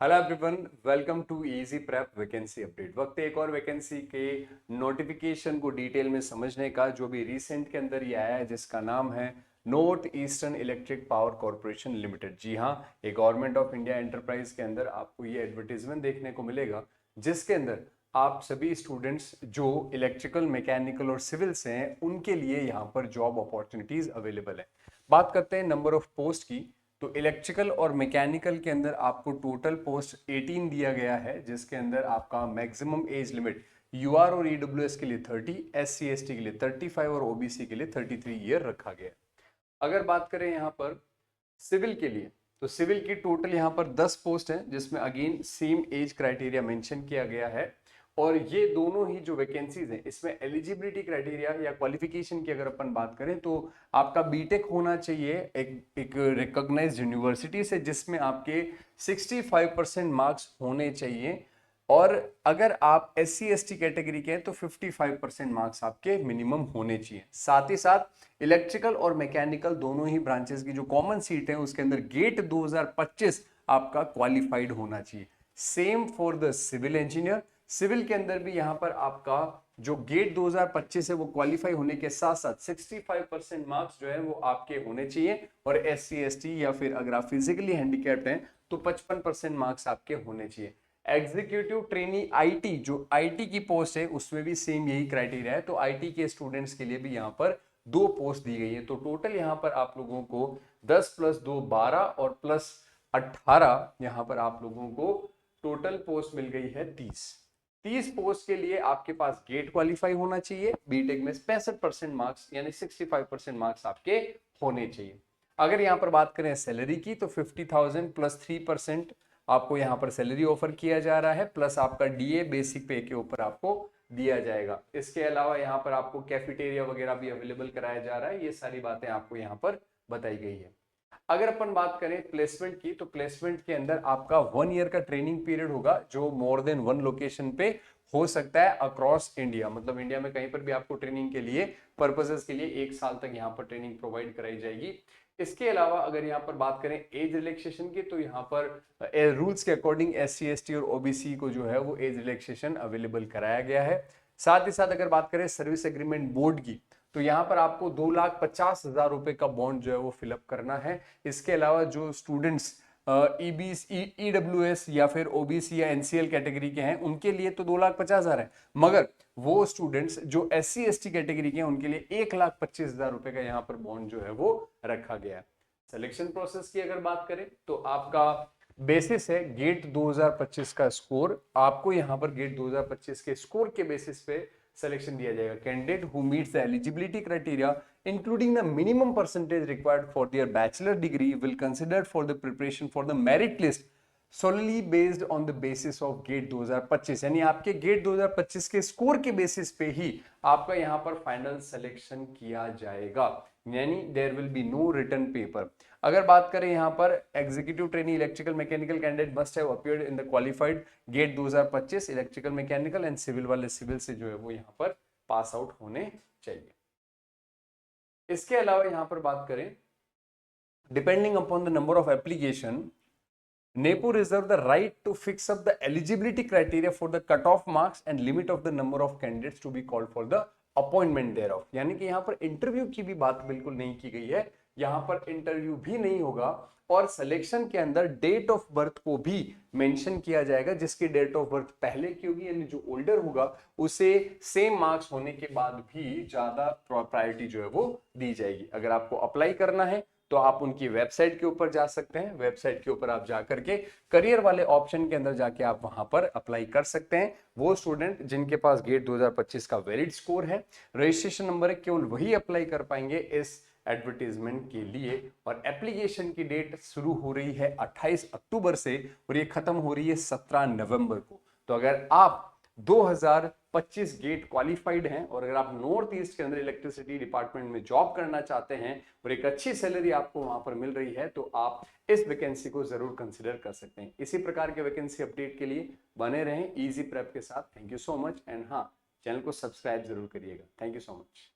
Hello everyone, welcome to easy prep vacancy update. वक्त है एक और वैकेंसी के नोटिफिकेशन को डिटेल में समझने का, जो भी रिसेंट के अंदर ये आया है, जिसका नाम है north eastern electric power corporation limited. जी हाँ, एक गवर्नमेंट ऑफ इंडिया एंटरप्राइज के अंदर आपको ये एडवर्टीजमेंट देखने को मिलेगा, जिसके अंदर आप सभी स्टूडेंट्स जो इलेक्ट्रिकल, मैकेनिकल और सिविल से हैं, उनके लिए यहाँ पर जॉब अपॉर्चुनिटीज अवेलेबल है। बात करते हैं नंबर ऑफ पोस्ट की, तो इलेक्ट्रिकल और मैकेनिकल के अंदर आपको टोटल पोस्ट 18 दिया गया है, जिसके अंदर आपका मैक्सिमम एज लिमिट यूआर और ईडब्ल्यूएस के लिए 30, एससी एसटी के लिए 35 और ओबीसी के लिए 33 ईयर रखा गया है। अगर बात करें यहाँ पर सिविल के लिए, तो सिविल की टोटल यहाँ पर 10 पोस्ट है, जिसमें again same age criteria mention किया गया है। और ये दोनों ही जो वैकेंसीज हैं, इसमें एलिजिबिलिटी क्राइटेरिया या क्वालिफिकेशन की अगर अपन बात करें, तो आपका बीटेक होना चाहिए एक रिकॉग्नाइज्ड यूनिवर्सिटी से, जिसमें आपके 65% मार्क्स होने चाहिए। और अगर आप S C S T category के हैं तो 55% मार्क्स आपके मिनिमम होने चाहिए। साथ ही साथ इलेक्ट्रिकल और मैकेनिकल दोनों ही ब्रांचेस की जो कॉमन सीट है, उसके अंदर गेट 2025 आपका क्वालिफाइड होना चाहिए। Same for the civil engineer. Civil के अंदर भी यहां पर आपका जो गेट 2025 है, वो क्वालिफाई होने के साथ साथ 65% मार्क्स जो है वो आपके होने चाहिए। और एस सी एस टी या फिर अगर आप फिजिकली हैंडीकैप्ड हैं तो 55% मार्क्स आपके होने चाहिए। एग्जीक्यूटिव ट्रेनी आईटी, जो आईटी की पोस्ट है, उसमें भी सेम यही क्राइटेरिया है। तो आईटी के स्टूडेंट्स के लिए भी यहाँ पर 2 पोस्ट दी गई है। तो टोटल यहाँ पर आप लोगों को 10 + 2 12 और प्लस 18, यहाँ पर आप लोगों को टोटल पोस्ट मिल गई है 30 पोस्ट के लिए आपके पास गेट क्वालिफाई होना चाहिए। बीटेक में 65% मार्क्स यानी 65% मार्क्स आपके होने चाहिए। अगर यहाँ पर बात करें सैलरी की, तो 50,000 + 3% आपको यहाँ पर सैलरी ऑफर किया जा रहा है, प्लस आपका डीए बेसिक पे के ऊपर आपको दिया जाएगा। इसके अलावा यहाँ पर आपको कैफेटेरिया वगैरह भी अवेलेबल कराया जा रहा है। ये सारी बातें आपको यहाँ पर बताई गई है। अगर अपन बात करें प्लेसमेंट की, तो प्लेसमेंट के अंदर आपका 1 ईयर का ट्रेनिंग पीरियड होगा, जो मोर देन 1 लोकेशन पे हो सकता है अक्रॉस इंडिया। मतलब इंडिया में कहीं पर भी आपको ट्रेनिंग के लिए पर्पसेस के लिए 1 साल तक यहाँ पर ट्रेनिंग प्रोवाइड कराई जाएगी। इसके अलावा अगर यहाँ पर बात करें एज रिलैक्सेशन की, तो यहाँ पर रूल्स के according S C S T और ओबीसी को जो है वो एज रिलैक्सेशन अवेलेबल कराया गया है। साथ ही साथ अगर बात करें सर्विस एग्रीमेंट बोर्ड की, तो यहाँ पर आपको 2,50,000 रुपए का बॉन्ड जो है वो फिलअप करना है। इसके अलावा जो स्टूडेंट्स ईडब्ल्यूएस या फिर ओबीसी या एनसीएल कैटेगरी के हैं, उनके लिए तो 2,50,000 है, मगर वो स्टूडेंट्स जो एससी एसटी कैटेगरी के हैं, उनके लिए 1,25,000 रुपए का यहाँ पर बॉन्ड जो है वो रखा गया है। सिलेक्शन प्रोसेस की अगर बात करें, तो आपका बेसिस है गेट 2025 का स्कोर। आपको यहाँ पर गेट 2025 के स्कोर के बेसिस पे सिलेक्शन दिया जाएगा। Candidate who meets the eligibility criteria including the minimum percentage required for their bachelor degree will considered for the preparation for the merit list solely based on the basis of GATE 2025। यानी आपके gate 2025 के score के basis पे ही आपका यहाँ पर final selection किया जाएगा। यानी there will be no written paper. अगर बात करें यहाँ पर executive trainee electrical mechanical candidate must have appeared in the qualified GATE 2025 electrical mechanical and civil वाले सिविल से जो है वो यहाँ पर पास आउट होने चाहिए। इसके अलावा यहां पर बात करें, depending upon the number of application, NAPO reserve the right to fix up the eligibility criteria for the cutoff marks and limit of the number of candidates to be called for the appointment thereof। यानी कि यहाँ पर interview की भी बात बिल्कुल नहीं की गई है। यहाँ पर इंटरव्यू भी नहीं होगा और सिलेक्शन के अंदर डेट ऑफ बर्थ को भी मेंशन किया जाएगा। जिसकी डेट ऑफ बर्थ पहले की होगी, यानी जो ओल्डर होगा, उसे सेम मार्क्स होने के बाद भी ज्यादा प्रायोरिटी जो है वो दी जाएगी। अगर आपको अप्लाई करना है तो आप उनकी वेबसाइट के ऊपर जा सकते हैं। वेबसाइट के ऊपर आप जा करके करियर वाले ऑप्शन के अंदर जाके आप वहां पर अप्लाई कर सकते हैं। वो स्टूडेंट जिनके पास गेट 2025 का वैलिड स्कोर है, रजिस्ट्रेशन नंबर है, केवल वही अप्लाई कर पाएंगे इस एडवर्टीजमेंट के लिए। और एप्लीकेशन की डेट शुरू हो रही है 28 अक्टूबर से और ये खत्म हो रही है 17 नवंबर को। तो अगर आप 2025 गेट क्वालिफाइड हैं और अगर आप नॉर्थ ईस्ट के अंदर इलेक्ट्रिसिटी डिपार्टमेंट में जॉब करना चाहते हैं और एक अच्छी सैलरी आपको वहां पर मिल रही है, तो आप इस वैकेंसी को जरूर कंसिडर कर सकते हैं। इसी प्रकार के वैकेंसी अपडेट के लिए बने रहें इजी प्रेप के साथ। Thank you so much and हाँ, चैनल को सब्सक्राइब जरूर करिएगा। Thank you so much.